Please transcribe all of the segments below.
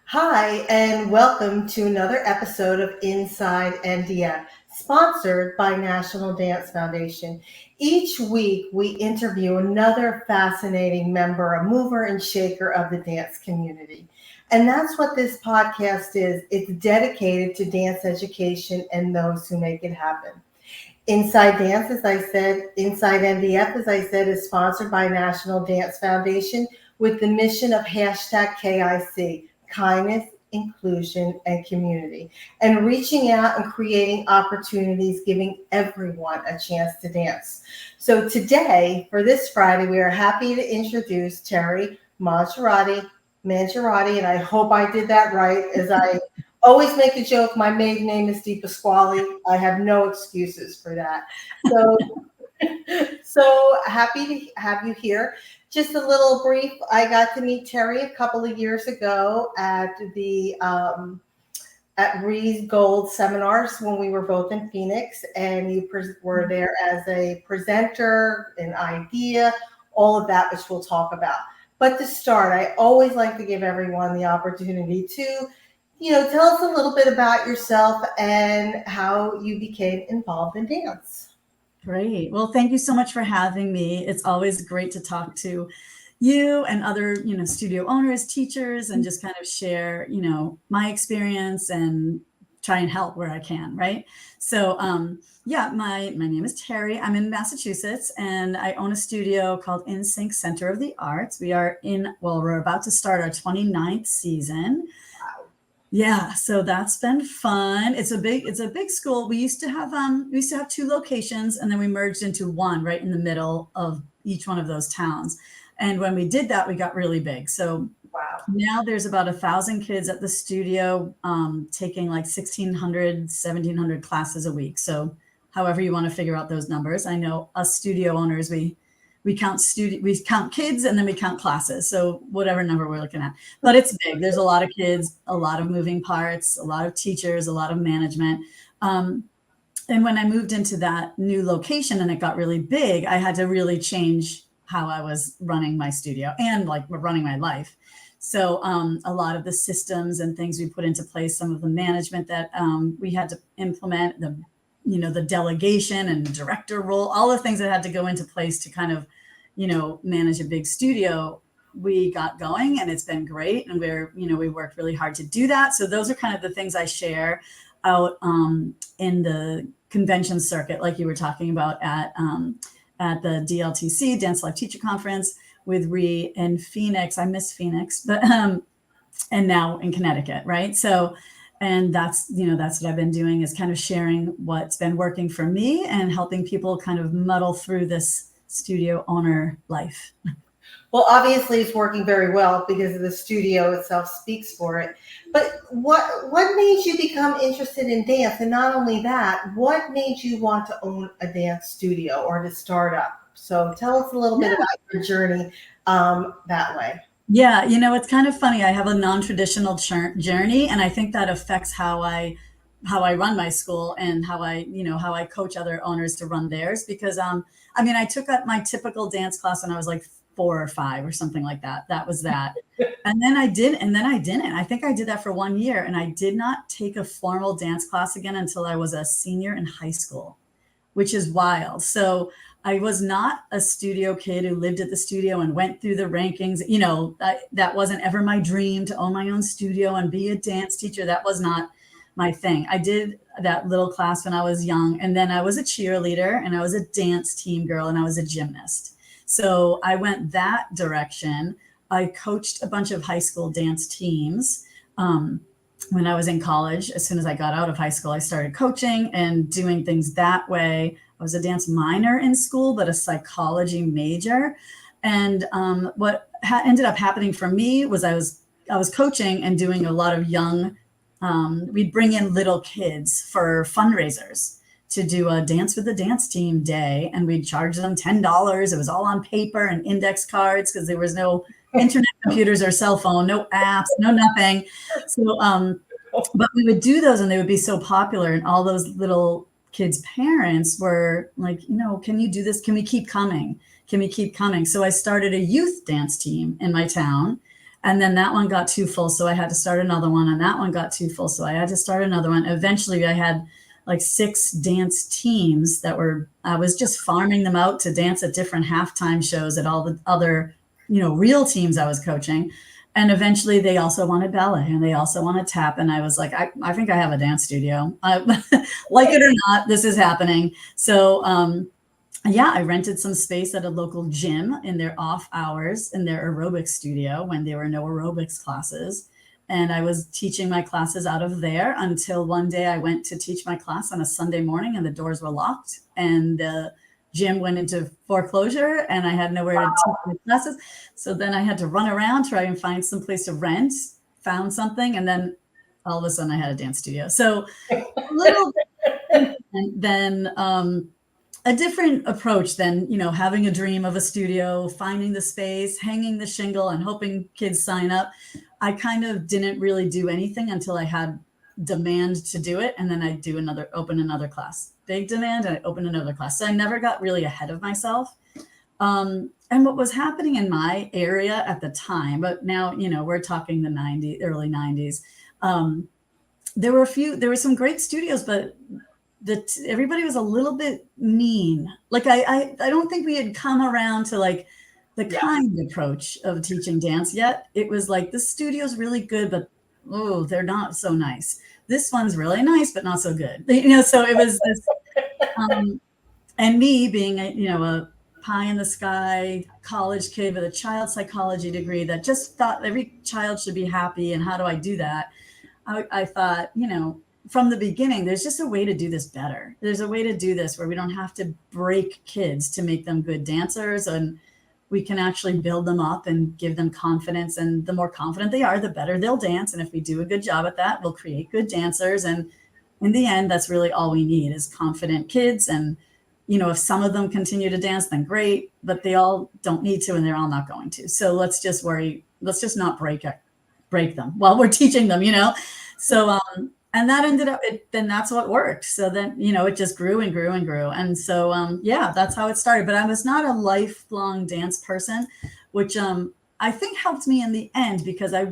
Hi, and welcome to another episode of Inside NDF, sponsored by National Dance Foundation. Each week, we interview another fascinating member, a mover and shaker of the dance community. And that's what this podcast is. It's dedicated to dance education and those who make it happen. Inside Dance, as I said, Inside NDF, as I said, is sponsored by National Dance Foundation with the mission of hashtag KIC, kindness, inclusion, and community, and reaching out and creating opportunities, giving everyone a chance to dance. So today, for this Friday, we are happy to introduce Teri Mangiaratti, and I hope I did that right, as I always make a joke. My maiden name is Di Pasquale. I have no excuses for that. So, so happy to have you here. Just a little brief. I got to meet Teri a couple of years ago at Reed's Gold seminars when we were both in Phoenix, and you were there as a presenter, an idea, all of that, which we'll talk about. But to start, I always like to give everyone the opportunity to tell us a little bit about yourself and how you became involved in dance. Great. Well, thank you so much for having me. It's always great to talk to you and other, studio owners, teachers, and just kind of share, my experience and try and help where I can. Right. So, my name is Teri. I'm in Massachusetts, and I own a studio called InSync Center of the Arts. We're about to start our 29th season. Yeah, so that's been fun. It's a big school. We used to have two locations, and then we merged into one right in the middle of each one of those towns. And when we did that, we got really big. So Wow. now there's about 1,000 kids at the studio, taking like 1,600, 1,700 classes a week. So however you want to figure out those numbers. I know us studio owners, we count kids, and then we count classes. So whatever number we're looking at, but it's big. There's a lot of kids, a lot of moving parts, a lot of teachers, a lot of management. And when I moved into that new location and it got really big, I had to really change how I was running my studio and like running my life. So a lot of the systems and things we put into place, some of the management that we had to implement, the delegation and director role, all the things that had to go into place to kind of, manage a big studio, we got going, and it's been great. And we worked really hard to do that. So those are kind of the things I share out in the convention circuit, like you were talking about at the DLTC, Dance Life Teacher Conference with Ree in Phoenix. I miss Phoenix, but and now in Connecticut, right? So, and that's what I've been doing, is kind of sharing what's been working for me and helping people kind of muddle through this studio owner life. Well, obviously, it's working very well because the studio itself speaks for it. But what made you become interested in dance? And not only that, what made you want to own a dance studio or to start up? So tell us a little bit about your journey that way. Yeah, it's kind of funny. I have a non-traditional journey, and I think that affects how I run my school and how I coach other owners to run theirs. Because I took up my typical dance class when I was like 4 or 5 or something like that. That was that. And then I didn't. I think I did that for 1 year, and I did not take a formal dance class again until I was a senior in high school, which is wild. So I was not a studio kid who lived at the studio and went through the rankings. That wasn't ever my dream, to own my own studio and be a dance teacher. That was not my thing. I did that little class when I was young, and then I was a cheerleader, and I was a dance team girl, and I was a gymnast. So I went that direction. I coached a bunch of high school dance teams. When I was in college, as soon as I got out of high school, I started coaching and doing things that way. I was a dance minor in school, but a psychology major. And what ended up happening for me was I was coaching and doing a lot of young, we'd bring in little kids for fundraisers to do a dance with the dance team day. And we'd charge them $10. It was all on paper and index cards, because there was no internet computers or cell phone, no apps, no nothing. So, but we would do those, and they would be so popular, and all those little kids' parents were like, can you do this? Can we keep coming? So I started a youth dance team in my town, And then that one got too full, so I had to start another one. And that one got too full, so I had to start another one. Eventually, I had like 6 dance teams I was just farming them out to dance at different halftime shows at all the other, real teams I was coaching. And eventually they also wanted ballet and they also wanted tap. And I was like, I think I have a dance studio. Like it or not, this is happening. So, yeah, I rented some space at a local gym in their off hours in their aerobics studio when there were no aerobics classes. And I was teaching my classes out of there until one day I went to teach my class on a Sunday morning and the doors were locked and the gym went into foreclosure and I had nowhere to teach my classes. So then I had to run around, try and find some place to rent, found something, and then all of a sudden I had a dance studio. So a little bit, and then a different approach than, having a dream of a studio, finding the space, hanging the shingle and hoping kids sign up. I kind of didn't really do anything until I had demand to do it. And then I'd open another class, big demand, and I open another class. So I never got really ahead of myself. And what was happening in my area at the time, but now, we're talking the early 90s. There were some great studios, but everybody was a little bit mean. Like I don't think we had come around to like the kind approach of teaching dance yet. It was like, this studio's really good, but they're not so nice. This one's really nice, but not so good. So it was this, and me being a pie in the sky college kid with a child psychology degree that just thought every child should be happy. And how do I do that? I thought, from the beginning, there's just a way to do this better. There's a way to do this where we don't have to break kids to make them good dancers, and we can actually build them up and give them confidence. And the more confident they are, the better they'll dance. And if we do a good job at that, we'll create good dancers. And in the end, that's really all we need is confident kids. And, if some of them continue to dance, then great, but they all don't need to, and they're all not going to. So let's just not break them while we're teaching them, So, and that ended up, then that's what worked. So then, it just grew and grew and grew. And so, that's how it started. But I was not a lifelong dance person, which I think helped me in the end because I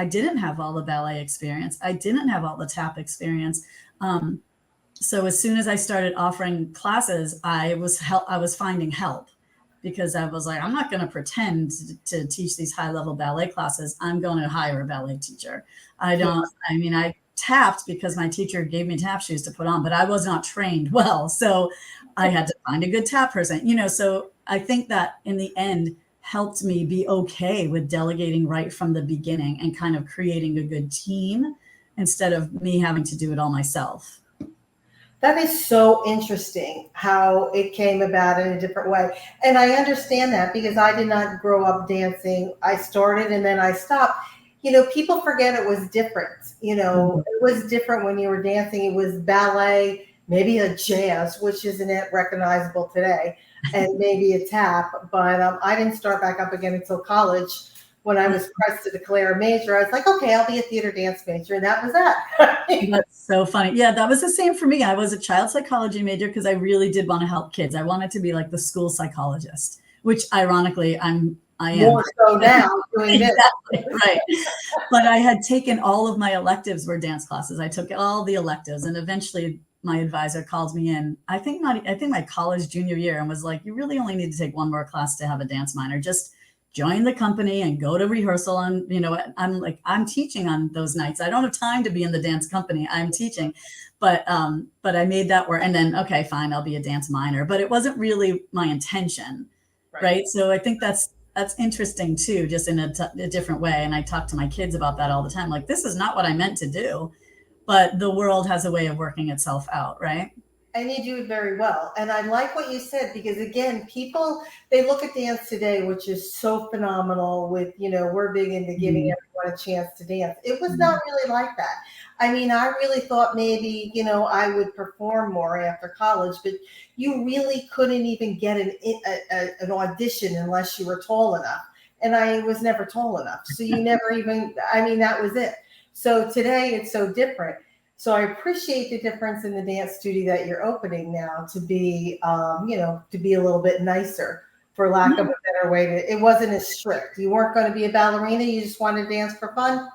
didn't have all the ballet experience. I didn't have all the tap experience. So as soon as I started offering classes, I was finding help because I was like, I'm not going to pretend to teach these high level ballet classes. I'm going to hire a ballet teacher. I tapped because my teacher gave me tap shoes to put on, but I was not trained well. So I had to find a good tap person, so I think that in the end helped me be okay with delegating right from the beginning and kind of creating a good team instead of me having to do it all myself. That is so interesting how it came about in a different way. And I understand that because I did not grow up dancing. I started and then I stopped. People forget it was different. It was different when you were dancing. It was ballet, maybe a jazz, which isn't recognizable today, and maybe a tap. But I didn't start back up again until college. When I was pressed to declare a major, I was like, okay, I'll be a theater dance major. And that was that. That's so funny. Yeah, that was the same for me. I was a child psychology major because I really did want to help kids. I wanted to be like the school psychologist, which ironically I am. More so now doing this. Exactly, right. But I had taken all of my electives were dance classes. I took all the electives and eventually my advisor called me in, I think my college junior year, and was like, you really only need to take one more class to have a dance minor. Just join the company and go to rehearsal. And, I'm like, I'm teaching on those nights. I don't have time to be in the dance company. I'm teaching, but I made that work. And then, okay, fine, I'll be a dance minor, but it wasn't really my intention. Right. So I think that's interesting too, just in a different way. And I talk to my kids about that all the time. Like, this is not what I meant to do, but the world has a way of working itself out. Right. And you do it very well. And I like what you said, because again, people, they look at dance today, which is so phenomenal with, we're big into giving everyone a chance to dance. It was not really like that. I mean, I really thought maybe, I would perform more after college, but you really couldn't even get an audition unless you were tall enough. And I was never tall enough. So you never even, that was it. So today it's so different. So I appreciate the difference in the dance studio that you're opening now to be, to be a little bit nicer for lack of a better way to, it wasn't as strict. You weren't going to be a ballerina. You just wanted to dance for fun.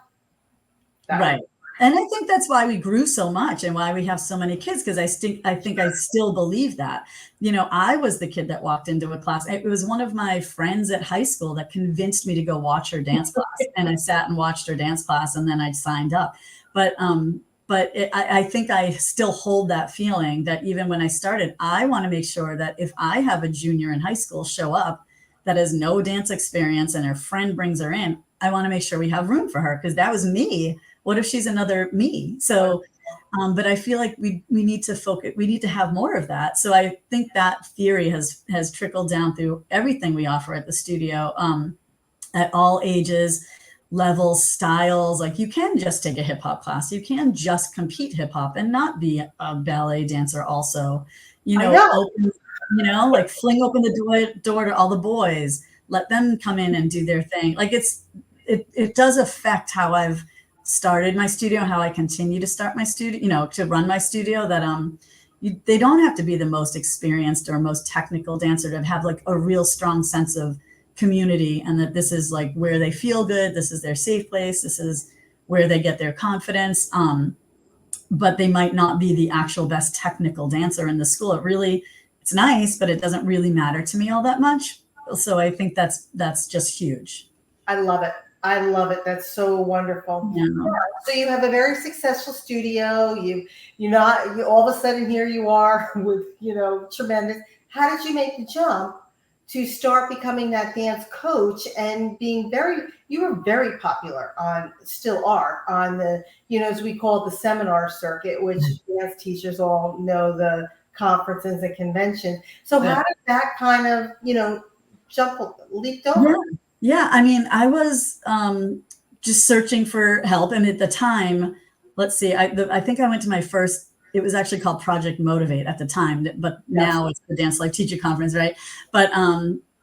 Right. And I think that's why we grew so much and why we have so many kids, because I think I still believe that. I was the kid that walked into a class. It was one of my friends at high school that convinced me to go watch her dance class. And I sat and watched her dance class, and then I signed up. But I think I still hold that feeling that even when I started, I want to make sure that if I have a junior in high school show up that has no dance experience and her friend brings her in, I want to make sure we have room for her, because that was me. What if she's another me? So, but I feel like we need to focus. We need to have more of that. So I think that theory has trickled down through everything we offer at the studio, at all ages, levels, styles. Like, you can just take a hip hop class. You can just compete hip hop and not be a ballet dancer also. Like fling open the door to all the boys. Let them come in and do their thing. Like, it does affect how I've started my studio, how I continue to start my studio, to run my studio, that they don't have to be the most experienced or most technical dancer to have like a real strong sense of community, and that this is like where they feel good, this is their safe place, this is where they get their confidence, but they might not be the actual best technical dancer in the school. It's nice, but it doesn't really matter to me all that much. So I think that's just huge. I love it. That's so wonderful. Yeah. So you have a very successful studio. You all of a sudden here you are with, tremendous. How did you make the jump to start becoming that dance coach and you were very popular still are on the, as we call it, the seminar circuit, which dance teachers all know, the conferences and conventions. So how did that kind of, leaped over? Yeah, I mean, I was just searching for help, and at the time, let's see, I think I went to my first. It was actually called Project Motivate at the time, but now it's the Dance Life Teacher Conference, right? But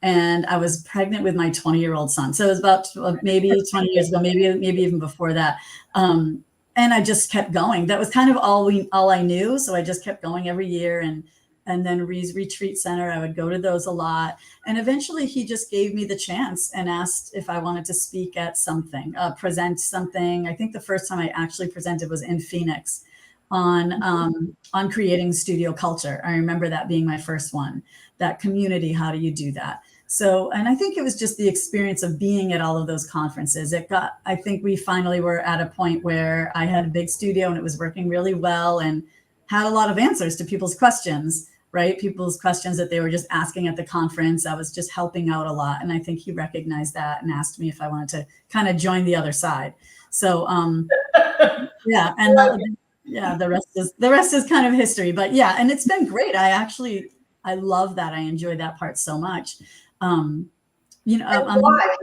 and I was pregnant with my 20-year-old son, so it was about maybe 20 years ago, maybe even before that. And I just kept going. That was kind of all I knew, so I just kept going every year, and then Retreat Center, I would go to those a lot. And eventually he just gave me the chance and asked if I wanted to speak at something, present something. I think the first time I actually presented was in Phoenix on creating studio culture. I remember that being my first one, that community. How do you do that? So, and I think it was just the experience of being at all of those conferences. I think we finally were at a point where I had a big studio and it was working really well and had a lot of answers to people's questions. Right? People's questions that they were just asking at the conference. I was just helping out a lot. And I think he recognized that and asked me if I wanted to kind of join the other side. So, yeah. And the rest is kind of history, but yeah. And it's been great. I love that. I enjoy that part so much.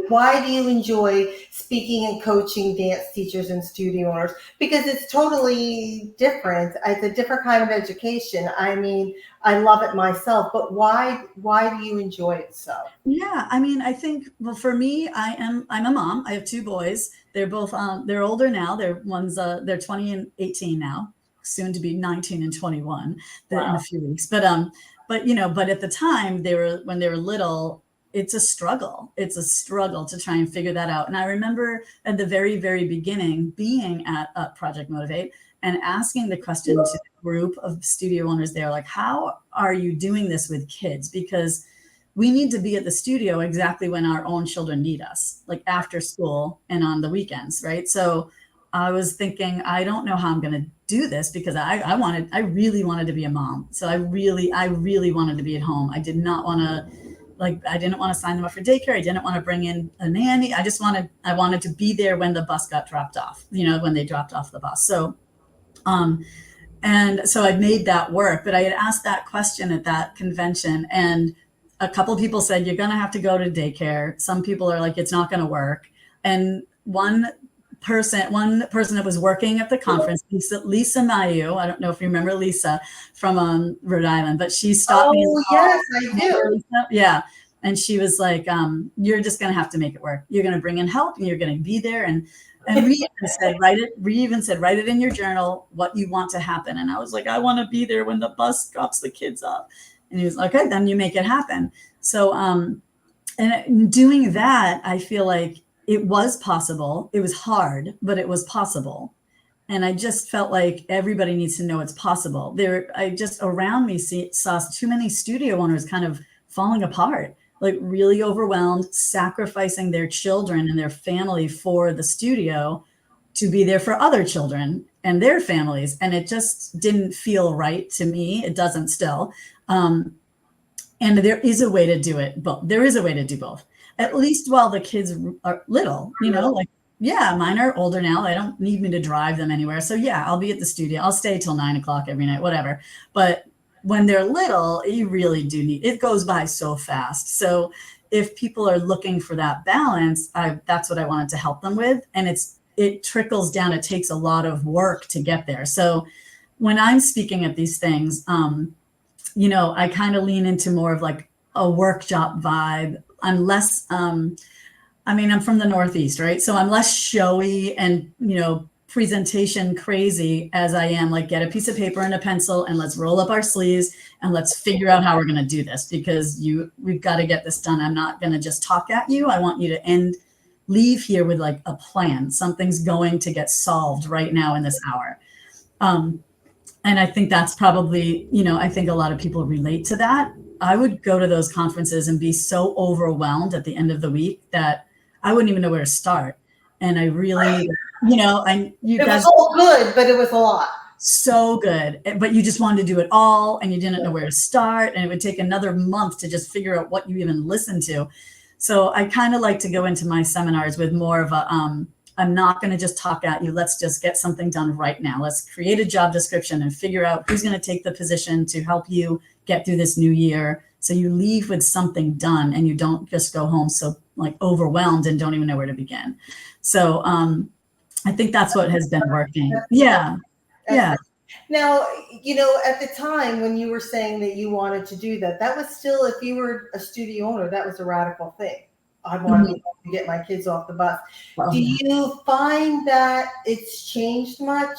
Why do you enjoy speaking and coaching dance teachers and studio owners? Because it's totally different. It's a different kind of education. I mean, I love it myself, but why do you enjoy it so? Yeah, I mean, I think, well, for me, I'm a mom. I have two boys. They're both they're older now. They're 20 and 18 now, soon to be 19 and 21 in a few weeks. But at the time when they were little, it's a struggle. It's a struggle to try and figure that out. And I remember at the very, very beginning being at Project Motivate and asking the question to the group of studio owners there, like, how are you doing this with kids? Because we need to be at the studio exactly when our own children need us, like after school and on the weekends, right? So I was thinking, I don't know how I'm going to do this, because I really wanted to be a mom. So I really wanted to be at home. I didn't want to sign them up for daycare. I didn't want to bring in a nanny. I wanted to be there when the bus got dropped off, when they dropped off the bus. So, and so I made that work, but I had asked that question at that convention, and a couple of people said, you're going to have to go to daycare. Some people are like, it's not going to work. And one person that was working at the conference, Lisa Mayu, I don't know if you remember Lisa from Rhode Island, but she stopped me. Oh, yes, I do. Yeah. And she was like, you're just going to have to make it work. You're going to bring in help and you're going to be there. And we even said, write it in your journal, what you want to happen. And I was like, I want to be there when the bus drops the kids off. And he was like, okay, then you make it happen. So And doing that, I feel like it was possible. It was hard, but it was possible. And I just felt like everybody needs to know it's possible. I just around me saw too many studio owners kind of falling apart, like really overwhelmed, sacrificing their children and their family for the studio to be there for other children and their families. And it just didn't feel right to me. It doesn't still. And there is a way to do it, but there is a way to do both, at least while the kids are little, like, yeah, mine are older now. They don't need me to drive them anywhere. So yeah, I'll be at the studio. I'll stay till 9 o'clock every night, whatever. But when they're little, you really do it goes by so fast. So if people are looking for that balance, that's what I wanted to help them with. And it trickles down. It takes a lot of work to get there. So when I'm speaking at these things, I kind of lean into more of like a workshop vibe. I'm less, I'm from the Northeast, right? So I'm less showy and, presentation crazy as I am like, get a piece of paper and a pencil and let's roll up our sleeves and let's figure out how we're going to do this, because we've got to get this done. I'm not going to just talk at you. I want you to leave here with like a plan. Something's going to get solved right now in this hour. And I think that's probably, I think a lot of people relate to that. I would go to those conferences and be so overwhelmed at the end of the week that I wouldn't even know where to start. And I really, it was all good, but it was a lot. So good. But you just wanted to do it all and you didn't know where to start. And it would take another month to just figure out what you even listened to. So I kind of like to go into my seminars with more of a, I'm not going to just talk at you. Let's just get something done right now. Let's create a job description and figure out who's going to take the position to help you get through this new year. So you leave with something done and you don't just go home so like overwhelmed and don't even know where to begin. So I think that's what has been working. Yeah. Yeah. Now, at the time when you were saying that you wanted to do that, that was still, if you were a studio owner, that was a radical thing. I want to get my kids off the bus. Wow. Do you find that it's changed much?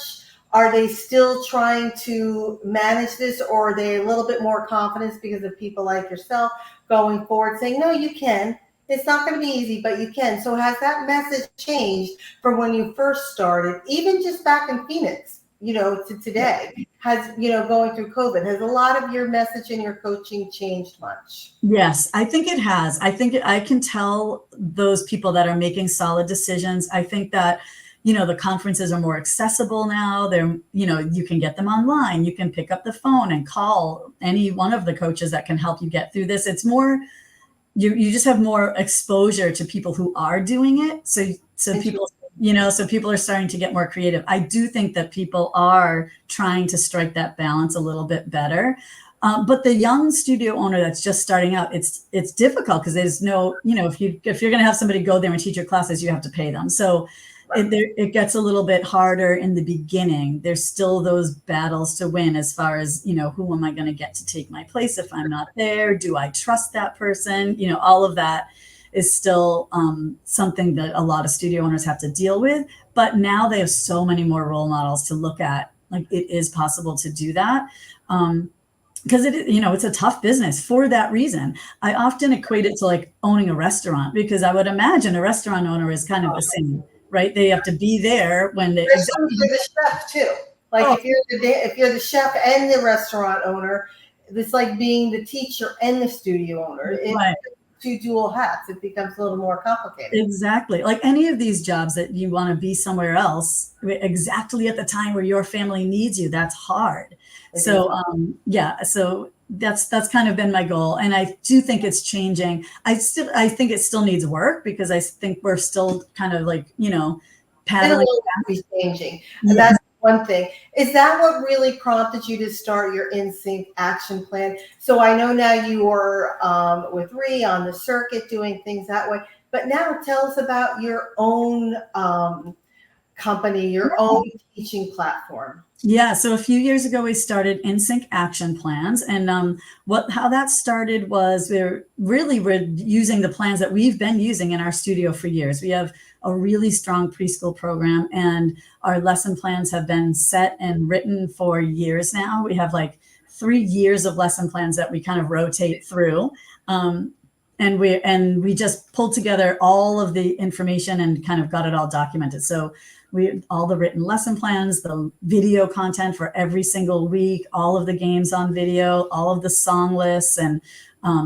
Are they still trying to manage this, or are they a little bit more confident because of people like yourself going forward saying, no, you can. It's not going to be easy, but you can. So has that message changed from when you first started, even just back in Phoenix, to today? Has, going through COVID, has a lot of your message and your coaching changed much? Yes, I think it has. I think I can tell those people that are making solid decisions. I think that, the conferences are more accessible now. They're, you can get them online. You can pick up the phone and call any one of the coaches that can help you get through this. It's more, you just have more exposure to people who are doing it. So people, so people are starting to get more creative. I do think that people are trying to strike that balance a little bit better. But the young studio owner that's just starting out, it's difficult because there's no, if you're going to have somebody go there and teach your classes, you have to pay them. So it gets a little bit harder in the beginning. There's still those battles to win as far as, who am I going to get to take my place if I'm not there? Do I trust that person? All of that is still something that a lot of studio owners have to deal with. But now they have so many more role models to look at. Like, it is possible to do that. Because it's a tough business for that reason. I often equate it to like owning a restaurant, because I would imagine a restaurant owner is kind of the same, right? They have to be there when they. Especially for the chef too. Like if you're the chef and the restaurant owner, it's like being the teacher and the studio owner. Right. Two dual hats, it becomes a little more complicated. Exactly. Like any of these jobs that you want to be somewhere else exactly at the time where your family needs you, that's hard. So so that's kind of been my goal. And I do think it's changing. I think it still needs work, because I think we're still kind of like, paddling. It's changing. Yeah. And that's one thing. Is that what really prompted you to start your InSync action plan? So I know now you are with Ree on the circuit doing things that way, but now tell us about your own company, your own teaching platform. Yeah. So a few years ago, we started InSync action plans. And how that started was we're using the plans that we've been using in our studio for years. We have a really strong preschool program, and our lesson plans have been set and written for years now. We have like 3 years of lesson plans that we kind of rotate through. we just pulled together all of the information and kind of got it all documented. So all the written lesson plans, the video content for every single week, all of the games on video, all of the song lists, and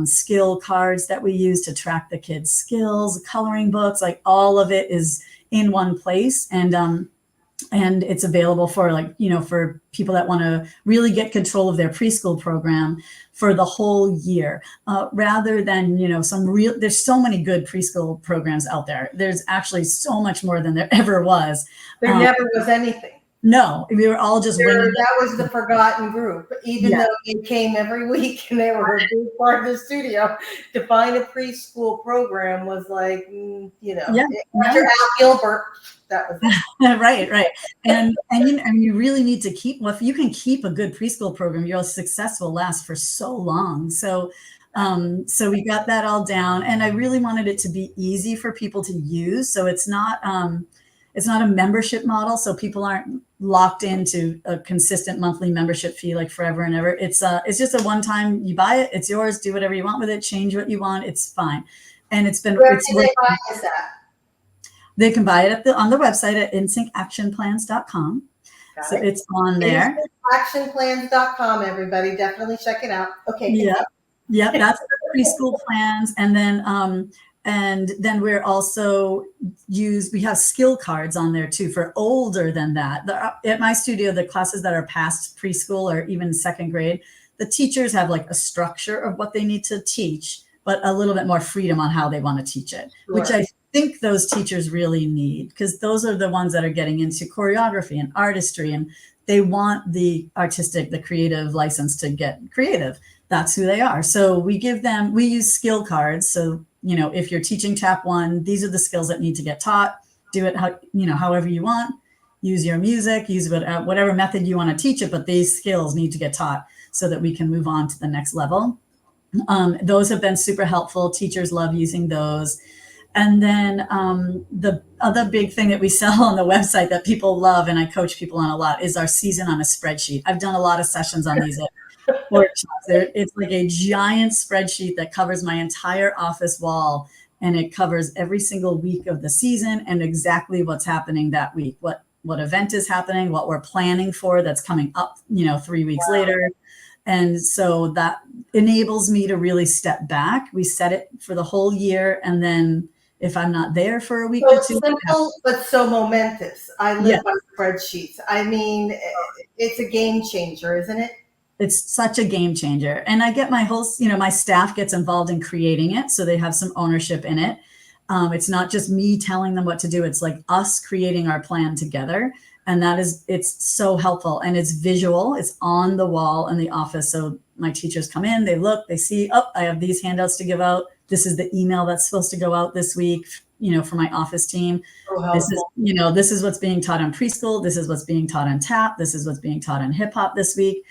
skill cards that we use to track the kids' skills, coloring books, like all of it is in one place. And it's available for, like, for people that want to really get control of their preschool program for the whole year, rather than, there's so many good preschool programs out there. There's actually so much more than there ever was. There never was anything. No, we were all just winning. That was the forgotten group, even though they came every week and they were a big part of the studio. To find a preschool program was like, after Al Gilbert, that was it. Right. And you really need to keep, well, if you can keep a good preschool program, your success will last for so long. So we got that all down, and I really wanted it to be easy for people to use. So it's not a membership model, so people aren't locked into a consistent monthly membership fee like forever and ever. It's just a one-time, you buy it, it's yours, do whatever you want with it, change what you want, it's fine. And it's been, where can they buy this at? They can buy it on the website at insyncactionplans.com. So it's on there. Actionplans.com, everybody. Definitely check it out. Okay. Yeah, that's the preschool plans. And then we're also we have skill cards on there too for older than that. At my studio, the classes that are past preschool or even second grade, the teachers have like a structure of what they need to teach, but a little bit more freedom on how they want to teach it, Sure. which I think those teachers really need, because those are the ones that are getting into choreography and artistry, and they want the creative license to get creative. That's who they are. So we use skill cards. So, if you're teaching tap 1, these are the skills that need to get taught. Do it however you want. Use your music, use whatever method you want to teach it, but these skills need to get taught so that we can move on to the next level. Those have been super helpful. Teachers love using those. And then the other big thing that we sell on the website that people love, and I coach people on a lot, is our season on a spreadsheet. I've done a lot of sessions on these workshops. It's like a giant spreadsheet that covers my entire office wall, and it covers every single week of the season and exactly what's happening that week, what event is happening, what we're planning for that's coming up, 3 weeks later. And so that enables me to really step back. We set it for the whole year, and then if I'm not there for a week or two. Simple, but so momentous. I live by spreadsheets. I mean, it's a game changer, isn't it? It's such a game changer. And I get my whole, my staff gets involved in creating it, so they have some ownership in it. It's not just me telling them what to do. It's like us creating our plan together. And it's so helpful. And it's visual. It's on the wall in the office. So my teachers come in, they look, they see, I have these handouts to give out. This is the email that's supposed to go out this week, for my office team. This is what's being taught in preschool. This is what's being taught in tap. This is what's being taught in hip hop this week.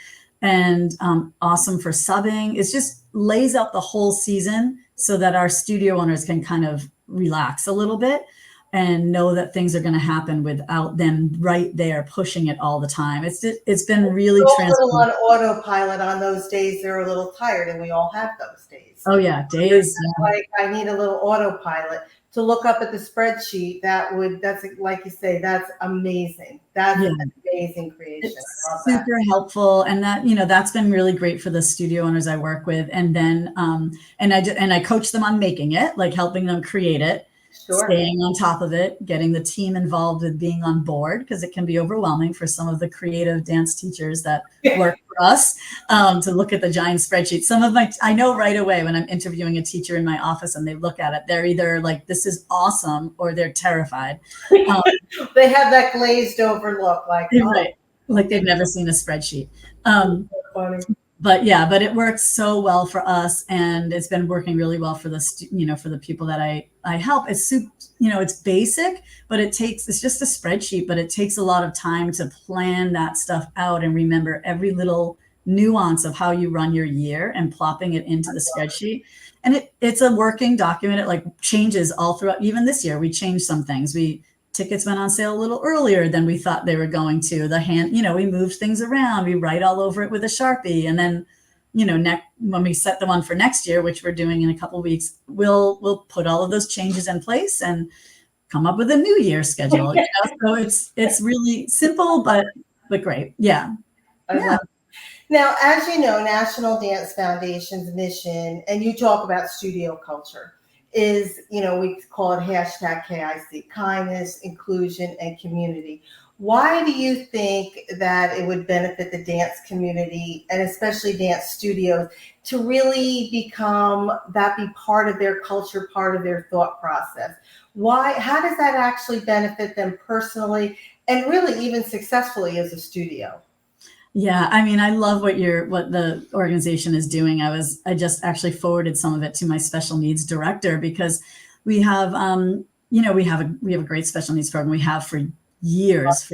And awesome for subbing. It just lays out the whole season so that our studio owners can kind of relax a little bit and know that things are going to happen without them right there pushing it all the time. It's been really transformative. On autopilot on those days they're a little tired, and we all have those days. Oh yeah, days. Like I need a little autopilot to look up at the spreadsheet. That's like you say, that's amazing. That's an amazing creation. It's super helpful, and that's been really great for the studio owners I work with. And then and I coach them on making it, like helping them create it. Sure. Staying on top of it, getting the team involved with being on board, because it can be overwhelming for some of the creative dance teachers that work for us to look at the giant spreadsheet. I know right away when I'm interviewing a teacher in my office and they look at it, they're either like, this is awesome, or they're terrified. They have that glazed over look, like they've never seen a spreadsheet. Funny. But it works so well for us, and it's been working really well for for the people that I help. It's it's basic, but it's just a spreadsheet, but it takes a lot of time to plan that stuff out and remember every little nuance of how you run your year and plopping it into the spreadsheet. And it's a working document. It changes all throughout. Even this year, we changed some things. Tickets went on sale a little earlier than we thought they were going to. We moved things around. We write all over it with a Sharpie. And then when we set the one for next year, which we're doing in a couple of weeks, we'll put all of those changes in place and come up with a new year schedule. So it's really simple, but great. Yeah. Yeah. Now, as you know, National Dance Foundation's mission, and you talk about studio culture, is, we call it hashtag KIC, kindness, inclusion, and community. Why do you think that it would benefit the dance community, and especially dance studios, to really be part of their culture, part of their thought process? How does that actually benefit them personally and really even successfully as a studio? Yeah, I mean, I love what the organization is doing. I just actually forwarded some of it to my special needs director, because we have, we have a great special needs program. We have for years,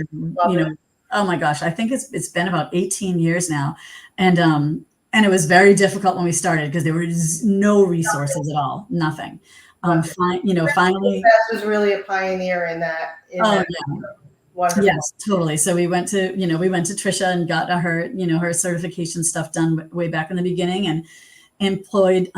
oh my gosh, I think it's been about 18 years now. And it was very difficult when we started because there were no resources at all, nothing. Finally, was really a pioneer in that. Yeah. Wonderful. Yes, totally. So we went to Trisha and got her certification stuff done way back in the beginning, and employed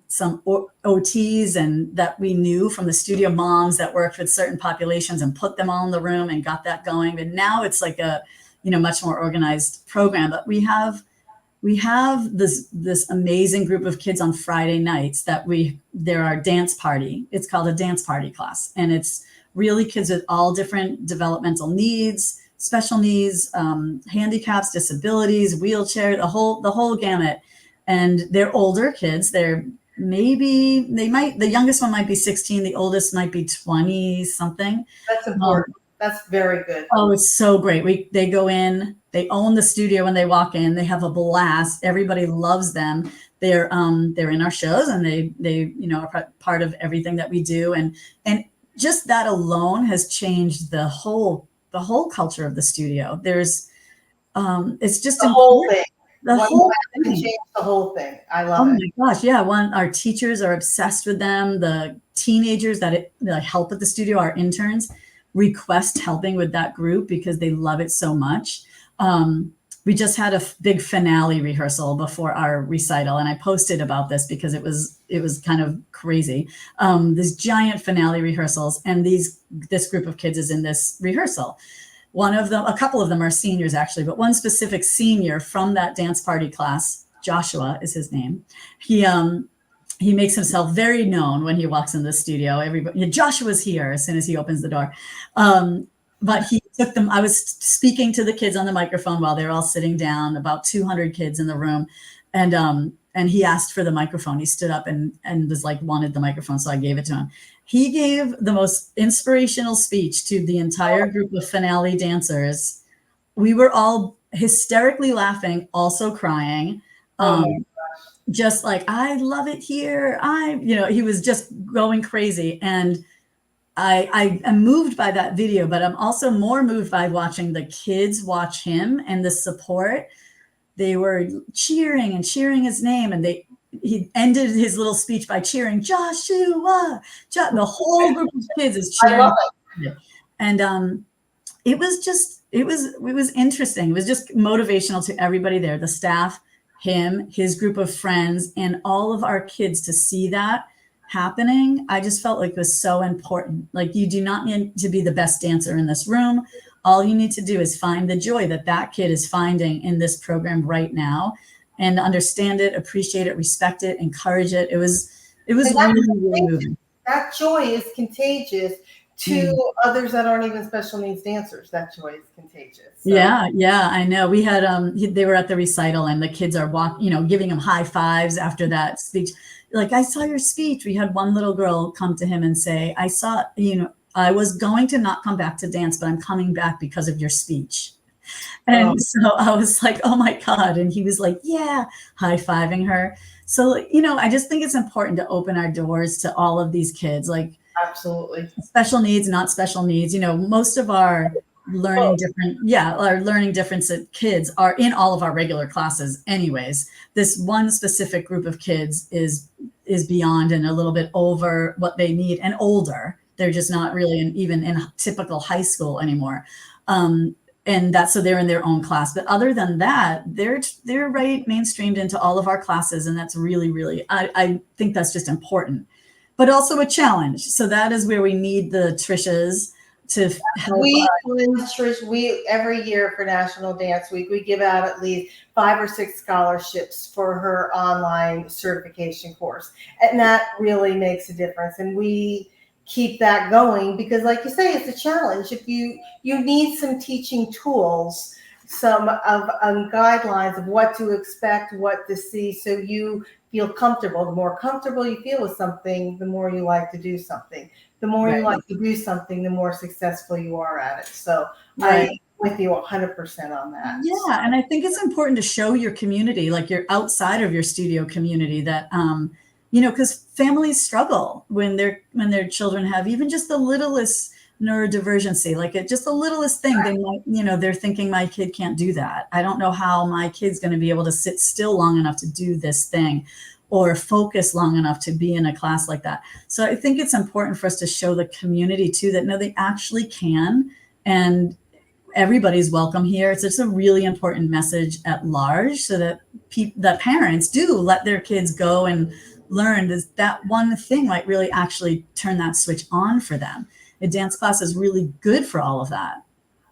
some OTs and that we knew from the studio moms that worked with certain populations, and put them all in the room and got that going. And now it's like a, much more organized program. But we have this amazing group of kids on Friday nights they're our dance party. It's called a dance party class. And it's really kids with all different developmental needs, special needs, handicaps, disabilities, wheelchair, the whole gamut. And they're older kids. The youngest one might be 16. The oldest might be 20 something. That's important. That's very good. Oh, it's so great. They go in, they own the studio when they walk in, they have a blast. Everybody loves them. They're in our shows, and they are part of everything that we do. And just that alone has changed the whole culture of the studio. There's, it's just the whole thing. The whole thing. I love it. Oh my gosh, yeah. Our teachers are obsessed with them. The teenagers that help at the studio, our interns, request helping with that group because they love it so much. We just had a big finale rehearsal before our recital, and I posted about this because it was kind of crazy. These giant finale rehearsals, and this group of kids is in this rehearsal. A couple of them are seniors actually, but one specific senior from that dance party class, Joshua is his name. He makes himself very known when he walks in the studio. Everybody, Joshua's here as soon as he opens the door. But he took them. I was speaking to the kids on the microphone while they were all sitting down, about 200 kids in the room. And he asked for the microphone. He stood up and was like, wanted the microphone. So I gave it to him. He gave the most inspirational speech to the entire group of finale dancers. We were all hysterically laughing, also crying. Just like, I love it here. He was just going crazy. And I am moved by that video, but I'm also more moved by watching the kids watch him and the support. They were cheering his name, and he ended his little speech by cheering Joshua. The whole group of kids is cheering. I love it. And it was interesting. It was just motivational to everybody there, the staff, him, his group of friends, and all of our kids to see that happening. I just felt like it was so important. Like, you do not need to be the best dancer in this room. All you need to do is find the joy that kid is finding in this program right now, and understand it, appreciate it, respect it, encourage it. It was really moving. That joy is contagious to others that aren't even special needs dancers. That joy is contagious. So. Yeah, I know. We had they were at the recital, and the kids are giving him high fives after that speech. Like, I saw your speech. We had one little girl come to him and say, I was going to not come back to dance, but I'm coming back because of your speech. And so I was like, oh my God. And he was like, yeah, high-fiving her. So, I just think it's important to open our doors to all of these kids. Like, absolutely. Special needs, not special needs. Most of our learning difference kids are in all of our regular classes anyways. This one specific group of kids is beyond and a little bit over what they need, and older. They're just not really even in typical high school anymore. and that's so they're in their own class. But other than that, they're right mainstreamed into all of our classes, and that's really, really, I think that's just important, but also a challenge. So that is where we need the Trishas to help. We every year for National Dance Week, we give out at least 5 or 6 scholarships for her online certification course, and that really makes a difference. And we keep that going because, like you say, it's a challenge. If you need some teaching tools, some of guidelines of what to expect, what to see, so you feel comfortable. The more comfortable you feel with something, the more you like to do something. The more you like to do something, the more successful you are at it. So I'm with you 100% on that. Yeah, and I think it's important to show your community, like you're outside of your studio community, that because families struggle when their children have even just the littlest neurodivergency, like just the littlest thing. They might, they're thinking, my kid can't do that. I don't know how my kid's going to be able to sit still long enough to do this thing, or focus long enough to be in a class like that. So I think it's important for us to show the community too that no, they actually can, and everybody's welcome here. It's just a really important message at large, so that that parents do let their kids go and learn. That one thing might really actually turn that switch on for them. A dance class is really good for all of that.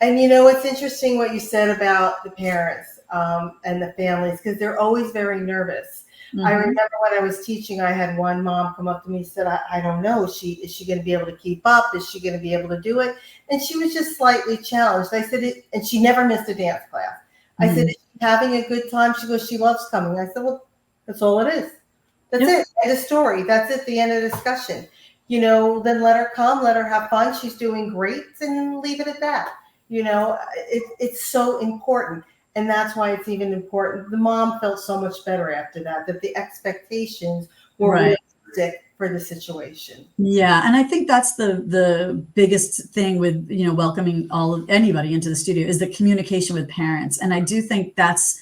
And it's interesting what you said about the parents and the families, because they're always very nervous. Mm-hmm. I remember when I was teaching, I had one mom come up to me and said, I don't know, is she going to be able to keep up? Is she going to be able to do it? And she was just slightly challenged. I said, and she never missed a dance class. Mm-hmm. I said, is she having a good time? She goes, she loves coming. I said, well, that's all it is. That's it. End of story. That's it. The end of the discussion. Then let her come, let her have fun. She's doing great, and leave it at that. It's so important. And that's why it's even important. The mom felt so much better after that the expectations were realistic for the situation. Yeah. And I think that's the biggest thing with, welcoming anybody into the studio is the communication with parents. And I do think that's,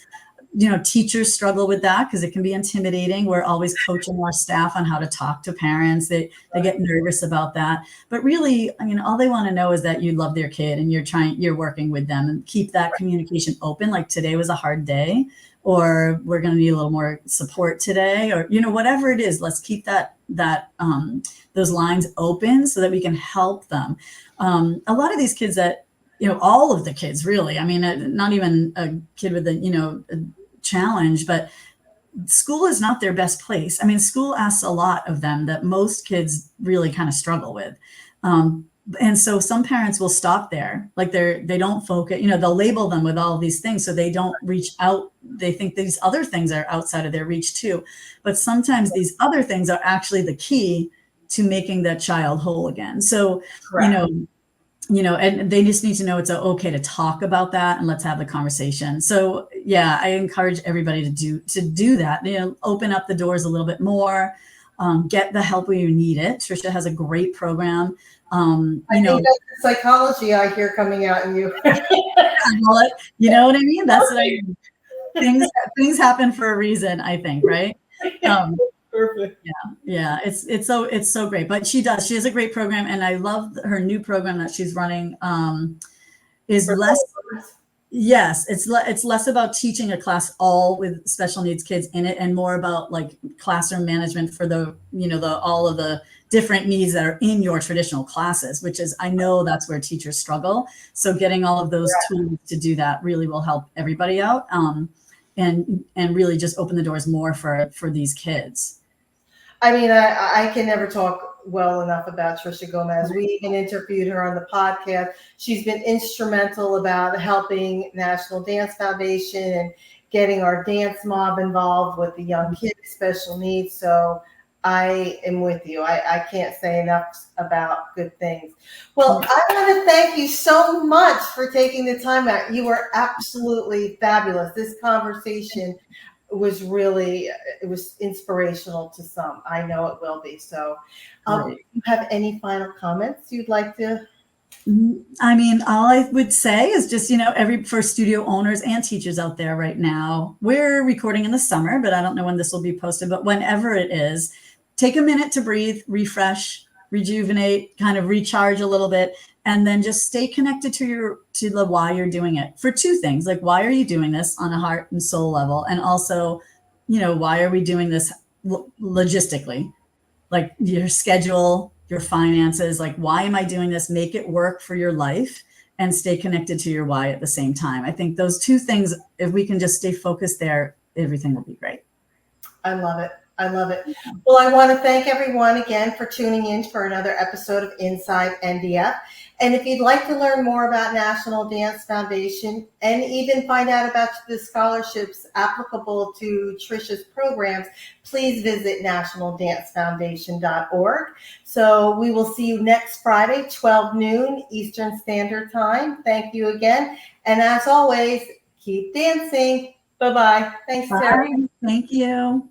teachers struggle with that because it can be intimidating. We're always coaching our staff on how to talk to parents. They get nervous about that. But really, all they want to know is that you love their kid and you're working with them, and keep that communication open. Like, today was a hard day, or we're going to need a little more support today, or, whatever it is, let's keep those lines open so that we can help them. A lot of these kids that, all of the kids really, not even a kid with a challenge, but school is not their best place. School asks a lot of them that most kids really kind of struggle with. And so some parents will stop there. Like they don't focus, they'll label them with all of these things, so they don't reach out. They think these other things are outside of their reach too. But sometimes these other things are actually the key to making that child whole again. So, and they just need to know it's okay to talk about that, and let's have the conversation. So yeah, I encourage everybody to do that. Open up the doors a little bit more, get the help where you need it. Trisha has a great program. I think that's the psychology I hear coming out in you. You know what I mean? That's what I mean. Things happen for a reason, I think, right? Perfect. Yeah. It's so great. But she has a great program, and I love her new program that she's running. Is less. Yes, it's less about teaching a class all with special needs kids in it, and more about like classroom management for the all of the different needs that are in your traditional classes, which is, I know that's where teachers struggle. So getting all of those tools to do that really will help everybody out, and really just open the doors more for these kids. I can never talk well enough about Trisha Gomez. We even interviewed her on the podcast. She's been instrumental about helping National Dance Foundation and getting our dance mob involved with the young kids with special needs. So I am with you. I can't say enough about good things. Well, I want to thank you so much for taking the time out. You were absolutely fabulous. This conversation was inspirational to some. I know it will be. So do you have any final comments you'd like to? All I would say is just, for studio owners and teachers out there right now, we're recording in the summer, but I don't know when this will be posted, but whenever it is, take a minute to breathe, refresh, rejuvenate, kind of recharge a little bit, and then just stay connected to the why you're doing it, for two things. Like, why are you doing this on a heart and soul level? And also, why are we doing this logistically? Like your schedule, your finances, like, why am I doing this? Make it work for your life and stay connected to your why at the same time. I think those two things, if we can just stay focused there, everything will be great. I love it. I love it. Well, I want to thank everyone again for tuning in for another episode of Inside NDF. And if you'd like to learn more about National Dance Foundation and even find out about the scholarships applicable to Trisha's programs, please visit nationaldancefoundation.org. So we will see you next Friday, 12 noon Eastern Standard Time. Thank you again. And as always, keep dancing. Bye-bye. Thanks, Teri. Thank you.